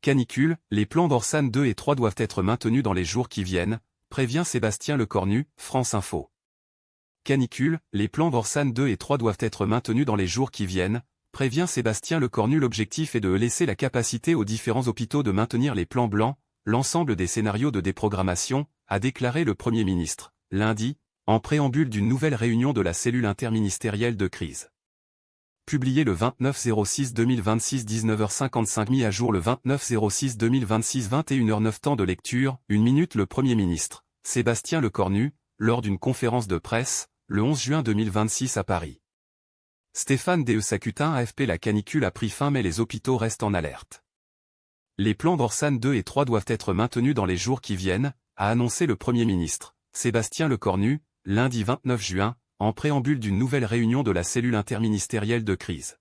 Canicule, les plans d'Orsan 2 et 3 doivent être maintenus dans les jours qui viennent, prévient Sébastien Lecornu, France Info. Canicule, les plans d'Orsan 2 et 3 doivent être maintenus dans les jours qui viennent, prévient Sébastien Lecornu. L'objectif est de laisser la capacité aux différents hôpitaux de maintenir les plans blancs, l'ensemble des scénarios de déprogrammation, a déclaré le Premier ministre, lundi, en préambule d'une nouvelle réunion de la cellule interministérielle de crise. Publié le 29/06/2026 19h55, mis à jour le 29/06/2026 21h09. Temps de lecture, 1 minute. Le Premier ministre, Sébastien Lecornu, lors d'une conférence de presse, le 11 juin 2026 à Paris. Stéphane Desacutin, AFP. La canicule a pris fin mais les hôpitaux restent en alerte. Les plans d'Orsan 2 et 3 doivent être maintenus dans les jours qui viennent, a annoncé le Premier ministre, Sébastien Lecornu, lundi 29 juin, en préambule d'une nouvelle réunion de la cellule interministérielle de crise.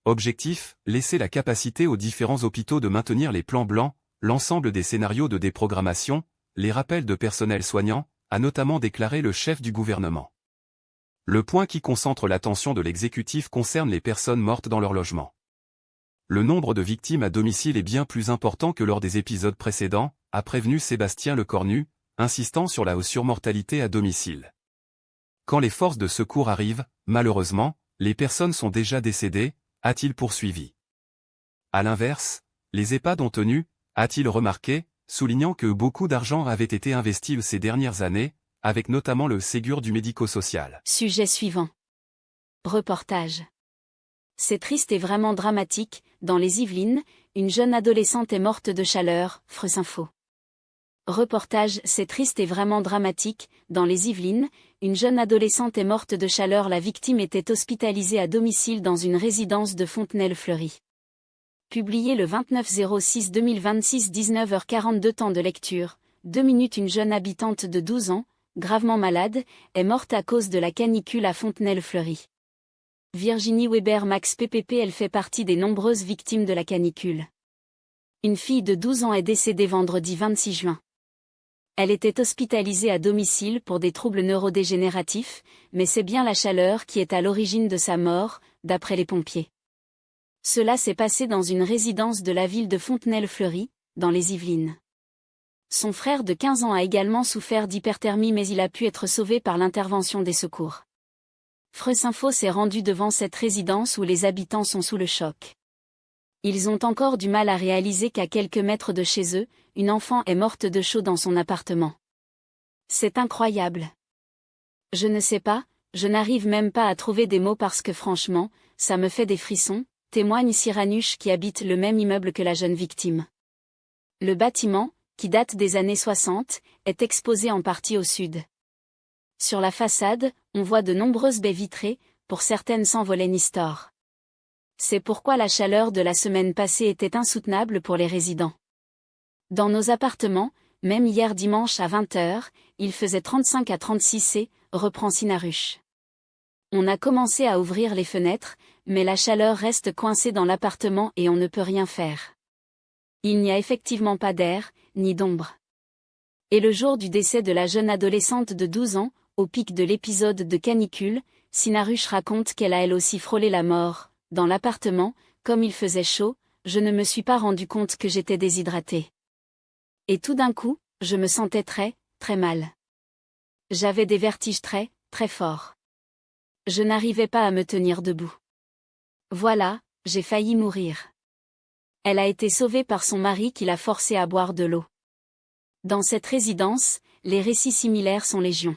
Objectif, laisser la capacité aux différents hôpitaux de maintenir les plans blancs, l'ensemble des scénarios de déprogrammation, les rappels de personnel soignant, a notamment déclaré le chef du gouvernement. Le point qui concentre l'attention de l'exécutif concerne les personnes mortes dans leur logement. Le nombre de victimes à domicile est bien plus important que lors des épisodes précédents, a prévenu Sébastien Lecornu, insistant sur la surmortalité à domicile. Quand les forces de secours arrivent, malheureusement, les personnes sont déjà décédées, a-t-il poursuivi. À l'inverse, les EHPAD ont tenu, a-t-il remarqué, soulignant que beaucoup d'argent avait été investi ces dernières années, avec notamment le Ségur du médico-social. Sujet suivant. Reportage. C'est triste et vraiment dramatique, dans les Yvelines, une jeune adolescente est morte de chaleur, France Info. Reportage. C'est triste et vraiment dramatique, dans les Yvelines, une jeune adolescente est morte de chaleur. La victime était hospitalisée à domicile dans une résidence de Fontenay-le-Fleury. Publié le 29/06/2026 19h42. Temps de lecture, 2 minutes. Une jeune habitante de 12 ans, gravement malade, est morte à cause de la canicule à Fontenay-le-Fleury. Virginie Weber Max PPP. Elle fait partie des nombreuses victimes de la canicule. Une fille de 12 ans est décédée vendredi 26 juin. Elle était hospitalisée à domicile pour des troubles neurodégénératifs, mais c'est bien la chaleur qui est à l'origine de sa mort, d'après les pompiers. Cela s'est passé dans une résidence de la ville de Fontenay-le-Fleury, dans les Yvelines. Son frère de 15 ans a également souffert d'hyperthermie mais il a pu être sauvé par l'intervention des secours. France Info s'est rendu devant cette résidence où les habitants sont sous le choc. Ils ont encore du mal à réaliser qu'à quelques mètres de chez eux, une enfant est morte de chaud dans son appartement. C'est incroyable. Je ne sais pas, je n'arrive même pas à trouver des mots parce que franchement, ça me fait des frissons, témoigne Cyranuche qui habite le même immeuble que la jeune victime. Le bâtiment, qui date des années 60, est exposé en partie au sud. Sur la façade, on voit de nombreuses baies vitrées, pour certaines sans volet ni store. C'est pourquoi la chaleur de la semaine passée était insoutenable pour les résidents. Dans nos appartements, même hier dimanche à 20h, il faisait 35 à 36 C, reprend Cyranuche. On a commencé à ouvrir les fenêtres, mais la chaleur reste coincée dans l'appartement et on ne peut rien faire. Il n'y a effectivement pas d'air, ni d'ombre. Et le jour du décès de la jeune adolescente de 12 ans, au pic de l'épisode de canicule, Cyranuche raconte qu'elle a elle aussi frôlé la mort. Dans l'appartement, comme il faisait chaud, je ne me suis pas rendu compte que j'étais déshydratée. Et tout d'un coup, je me sentais très, très mal. J'avais des vertiges très, très forts. Je n'arrivais pas à me tenir debout. Voilà, j'ai failli mourir. Elle a été sauvée par son mari qui l'a forcée à boire de l'eau. Dans cette résidence, les récits similaires sont légion.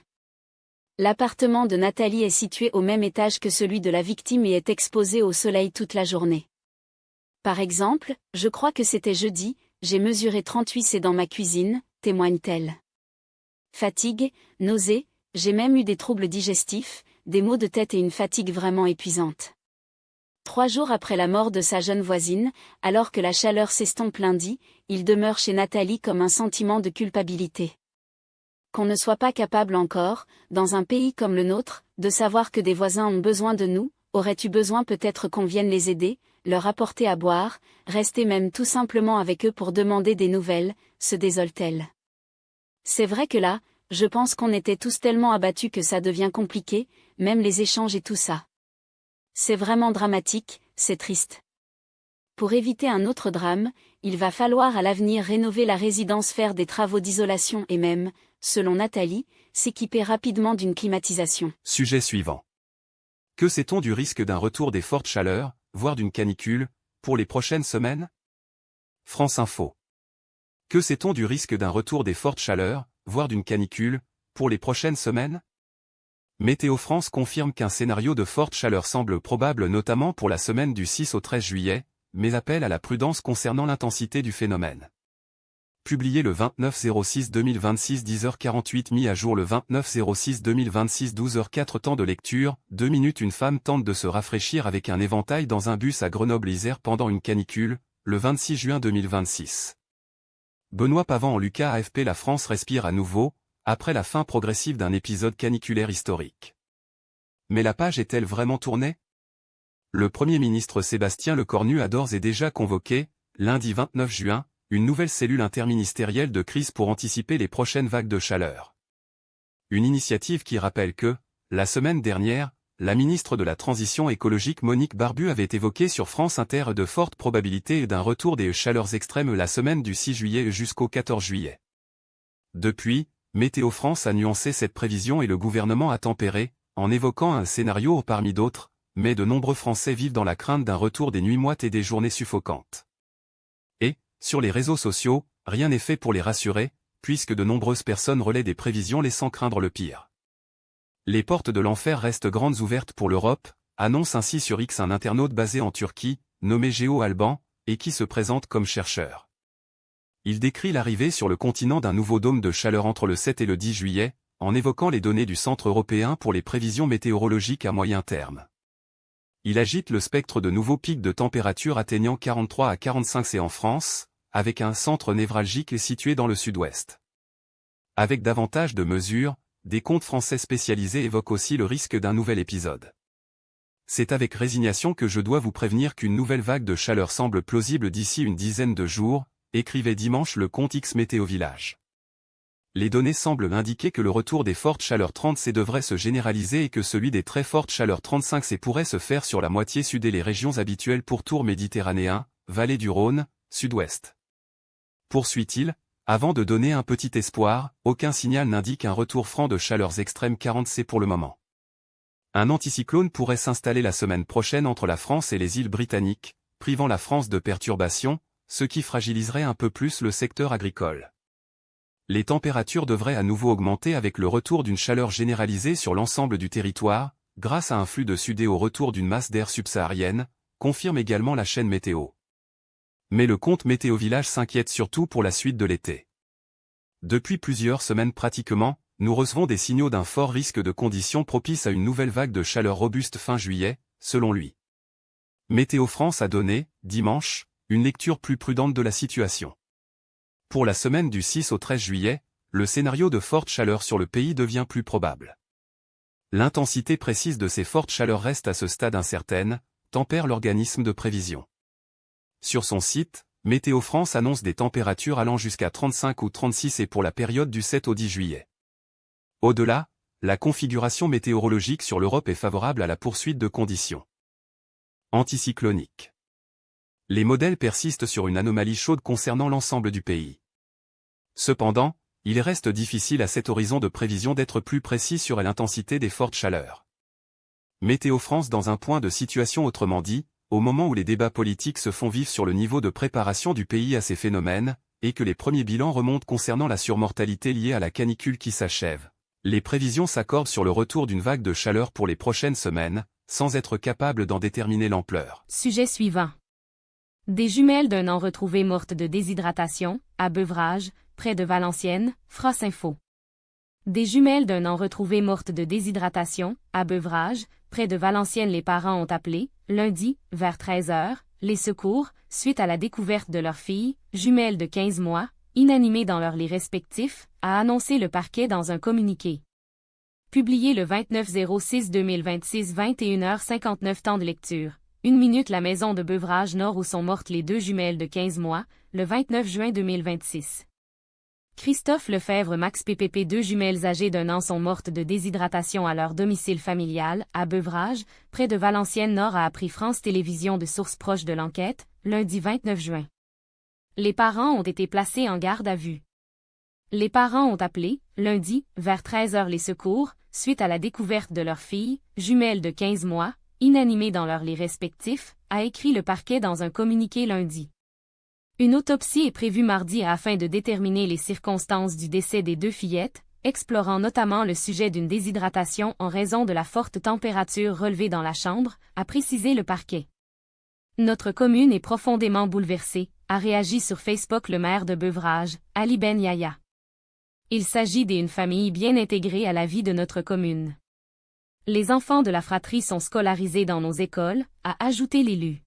L'appartement de Nathalie est situé au même étage que celui de la victime et est exposé au soleil toute la journée. Par exemple, je crois que c'était jeudi, j'ai mesuré 38 C dans ma cuisine, témoigne-t-elle. Fatigue, nausées, j'ai même eu des troubles digestifs, des maux de tête et une fatigue vraiment épuisante. 3 jours après la mort de sa jeune voisine, alors que la chaleur s'estompe lundi, il demeure chez Nathalie comme un sentiment de culpabilité. Qu'on ne soit pas capable encore, dans un pays comme le nôtre, de savoir que des voisins ont besoin de nous, aurais-tu besoin peut-être qu'on vienne les aider, leur apporter à boire, rester même tout simplement avec eux pour demander des nouvelles, se désole-t-elle. C'est vrai que là, je pense qu'on était tous tellement abattus que ça devient compliqué, même les échanges et tout ça. C'est vraiment dramatique, c'est triste. Pour éviter un autre drame, il va falloir à l'avenir rénover la résidence, faire des travaux d'isolation et même, selon Nathalie, s'équiper rapidement d'une climatisation. Sujet suivant. Que sait-on du risque d'un retour des fortes chaleurs, voire d'une canicule, pour les prochaines semaines? France Info. Que sait-on du risque d'un retour des fortes chaleurs, voire d'une canicule, pour les prochaines semaines? Météo France confirme qu'un scénario de forte chaleur semble probable notamment pour la semaine du 6 au 13 juillet, mais appelle à la prudence concernant l'intensité du phénomène. Publié le 29/06/2026 10h48, mis à jour le 29/06/2026 12h04. Temps de lecture, 2 minutes. Une femme tente de se rafraîchir avec un éventail dans un bus à Grenoble-Isère pendant une canicule, le 26 juin 2026. Benoît Pavan en Lucas AFP. La France respire à nouveau, après la fin progressive d'un épisode caniculaire historique. Mais la page est-elle vraiment tournée? Le Premier ministre Sébastien Lecornu a d'ores et déjà convoqué, lundi 29 juin, une nouvelle cellule interministérielle de crise pour anticiper les prochaines vagues de chaleur. Une initiative qui rappelle que, la semaine dernière, la ministre de la Transition écologique Monique Barbu avait évoqué sur France Inter de fortes probabilités d'un retour des chaleurs extrêmes la semaine du 6 juillet jusqu'au 14 juillet. Depuis, Météo France a nuancé cette prévision et le gouvernement a tempéré, en évoquant un scénario parmi d'autres, mais de nombreux Français vivent dans la crainte d'un retour des nuits moites et des journées suffocantes. Et, sur les réseaux sociaux, rien n'est fait pour les rassurer, puisque de nombreuses personnes relaient des prévisions laissant craindre le pire. Les portes de l'enfer restent grandes ouvertes pour l'Europe, annonce ainsi sur X un internaute basé en Turquie, nommé Géo Alban, et qui se présente comme chercheur. Il décrit l'arrivée sur le continent d'un nouveau dôme de chaleur entre le 7 et le 10 juillet, en évoquant les données du Centre européen pour les prévisions météorologiques à moyen terme. Il agite le spectre de nouveaux pics de température atteignant 43 à 45 C en France, avec un centre névralgique situé dans le sud-ouest. Avec davantage de mesures, des comptes français spécialisés évoquent aussi le risque d'un nouvel épisode. C'est avec résignation que je dois vous prévenir qu'une nouvelle vague de chaleur semble plausible d'ici une dizaine de jours, écrivait dimanche le compte X Météo Village. Les données semblent indiquer que le retour des fortes chaleurs 30 C devrait se généraliser et que celui des très fortes chaleurs 35 C pourrait se faire sur la moitié sud et les régions habituelles pourtour méditerranéen, vallée du Rhône, sud-ouest. Poursuit-il, avant de donner un petit espoir, aucun signal n'indique un retour franc de chaleurs extrêmes 40 C pour le moment. Un anticyclone pourrait s'installer la semaine prochaine entre la France et les îles britanniques, privant la France de perturbations, ce qui fragiliserait un peu plus le secteur agricole. Les températures devraient à nouveau augmenter avec le retour d'une chaleur généralisée sur l'ensemble du territoire, grâce à un flux de sud et au retour d'une masse d'air subsaharienne, confirme également la chaîne météo. Mais le compte Météo Village s'inquiète surtout pour la suite de l'été. Depuis plusieurs semaines pratiquement, nous recevons des signaux d'un fort risque de conditions propices à une nouvelle vague de chaleur robuste fin juillet, selon lui. Météo France a donné, dimanche, une lecture plus prudente de la situation. Pour la semaine du 6 au 13 juillet, le scénario de forte chaleur sur le pays devient plus probable. L'intensité précise de ces fortes chaleurs reste à ce stade incertaine, tempère l'organisme de prévision. Sur son site, Météo France annonce des températures allant jusqu'à 35 ou 36 C pour la période du 7 au 10 juillet. Au-delà, la configuration météorologique sur l'Europe est favorable à la poursuite de conditions anticycloniques. Les modèles persistent sur une anomalie chaude concernant l'ensemble du pays. Cependant, il reste difficile à cet horizon de prévision d'être plus précis sur l'intensité des fortes chaleurs. Météo France dans un point de situation autrement dit, au moment où les débats politiques se font vifs sur le niveau de préparation du pays à ces phénomènes, et que les premiers bilans remontent concernant la surmortalité liée à la canicule qui s'achève, les prévisions s'accordent sur le retour d'une vague de chaleur pour les prochaines semaines, sans être capable d'en déterminer l'ampleur. Sujet suivant. Des jumelles d'un an retrouvées mortes de déshydratation, à Beuvrages, près de Valenciennes, France Info. Des jumelles d'un an retrouvées mortes de déshydratation, à Beuvrages, près de Valenciennes. Les parents ont appelé, lundi, vers 13h, les secours, suite à la découverte de leur fille, jumelle de 15 mois, inanimée dans leurs lits respectifs, a annoncé le parquet dans un communiqué. Publié le 29/06/2026 21h59. Temps de lecture. 1 minute. La maison de Beuvrages Nord où sont mortes les deux jumelles de 15 mois, le 29 juin 2026. Christophe Lefebvre Max PPP. Deux jumelles âgées d'1 an sont mortes de déshydratation à leur domicile familial, à Beuvrages, près de Valenciennes Nord, a appris France Télévisions de sources proches de l'enquête, lundi 29 juin. Les parents ont été placés en garde à vue. Les parents ont appelé, lundi, vers 13 h les secours, suite à la découverte de leur fille, jumelle de 15 mois, inanimée dans leurs lits respectifs, a écrit le parquet dans un communiqué lundi. Une autopsie est prévue mardi afin de déterminer les circonstances du décès des deux fillettes, explorant notamment le sujet d'une déshydratation en raison de la forte température relevée dans la chambre, a précisé le parquet. Notre commune est profondément bouleversée, a réagi sur Facebook le maire de Beuvrages, Ali Ben Yahya. Il s'agit d'une famille bien intégrée à la vie de notre commune. Les enfants de la fratrie sont scolarisés dans nos écoles, a ajouté l'élu.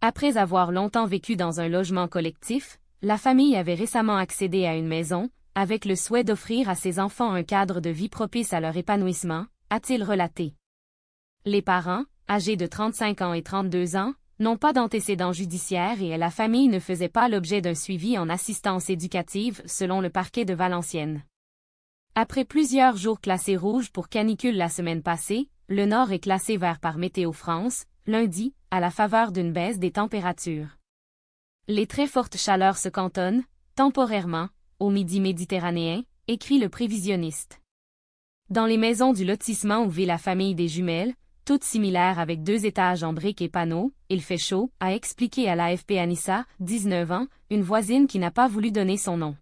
Après avoir longtemps vécu dans un logement collectif, la famille avait récemment accédé à une maison, avec le souhait d'offrir à ses enfants un cadre de vie propice à leur épanouissement, a-t-il relaté. Les parents, âgés de 35 ans et 32 ans, n'ont pas d'antécédents judiciaires et la famille ne faisait pas l'objet d'un suivi en assistance éducative selon le parquet de Valenciennes. Après plusieurs jours classés rouges pour canicule la semaine passée, le Nord est classé vert par Météo France, lundi, à la faveur d'une baisse des températures. Les très fortes chaleurs se cantonnent, temporairement, au midi méditerranéen, écrit le prévisionniste. Dans les maisons du lotissement où vit la famille des jumelles, toutes similaires avec 2 étages en briques et panneaux, il fait chaud, a expliqué à l'AFP Anissa, 19 ans, une voisine qui n'a pas voulu donner son nom.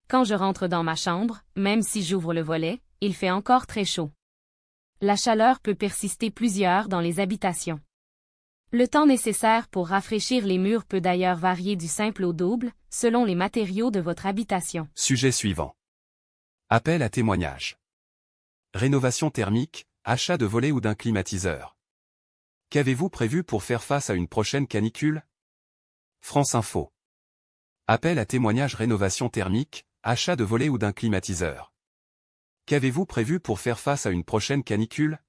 Quand je rentre dans ma chambre, même si j'ouvre le volet, il fait encore très chaud. La chaleur peut persister plusieurs dans les habitations. Le temps nécessaire pour rafraîchir les murs peut d'ailleurs varier du simple au double, selon les matériaux de votre habitation. Sujet suivant. Appel à témoignages. Rénovation thermique, achat de volets ou d'un climatiseur. Qu'avez-vous prévu pour faire face à une prochaine canicule? France Info. Appel à témoignages rénovation thermique, achat de volets ou d'un climatiseur. Qu'avez-vous prévu pour faire face à une prochaine canicule?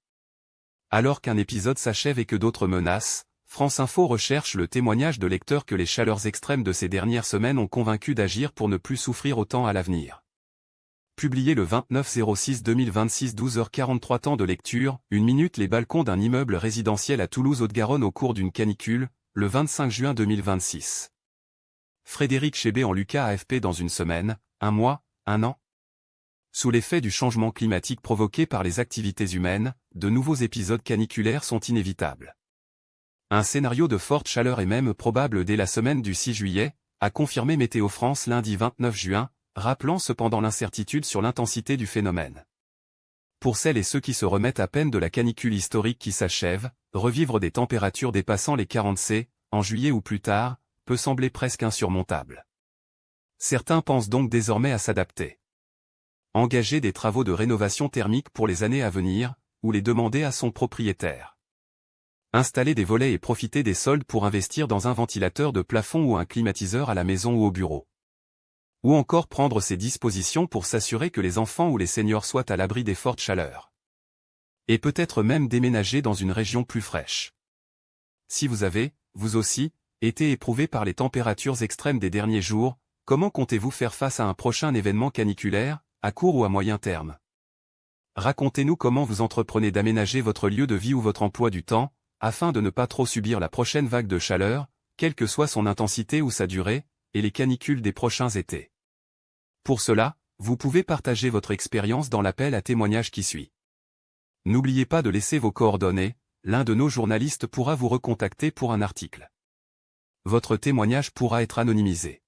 Alors qu'un épisode s'achève et que d'autres menacent, France Info recherche le témoignage de lecteurs que les chaleurs extrêmes de ces dernières semaines ont convaincu d'agir pour ne plus souffrir autant à l'avenir. Publié le 29/06/2026 12h43 temps de lecture, 1 minute les balcons d'un immeuble résidentiel à Toulouse-Haute-Garonne au cours d'une canicule, le 25 juin 2026. Frédéric Chébé en Lucas AFP dans une semaine, un mois, un an. Sous l'effet du changement climatique provoqué par les activités humaines, de nouveaux épisodes caniculaires sont inévitables. Un scénario de forte chaleur est même probable dès la semaine du 6 juillet, a confirmé Météo France lundi 29 juin, rappelant cependant l'incertitude sur l'intensité du phénomène. Pour celles et ceux qui se remettent à peine de la canicule historique qui s'achève, revivre des températures dépassant les 40 C, en juillet ou plus tard, peut sembler presque insurmontable. Certains pensent donc désormais à s'adapter. Engager des travaux de rénovation thermique pour les années à venir, ou les demander à son propriétaire. Installer des volets et profiter des soldes pour investir dans un ventilateur de plafond ou un climatiseur à la maison ou au bureau. Ou encore prendre ses dispositions pour s'assurer que les enfants ou les seniors soient à l'abri des fortes chaleurs. Et peut-être même déménager dans une région plus fraîche. Si vous avez, vous aussi, été éprouvé par les températures extrêmes des derniers jours, comment comptez-vous faire face à un prochain événement caniculaire, à court ou à moyen terme? Racontez-nous comment vous entreprenez d'aménager votre lieu de vie ou votre emploi du temps, afin de ne pas trop subir la prochaine vague de chaleur, quelle que soit son intensité ou sa durée, et les canicules des prochains étés. Pour cela, vous pouvez partager votre expérience dans l'appel à témoignages qui suit. N'oubliez pas de laisser vos coordonnées, l'un de nos journalistes pourra vous recontacter pour un article. Votre témoignage pourra être anonymisé.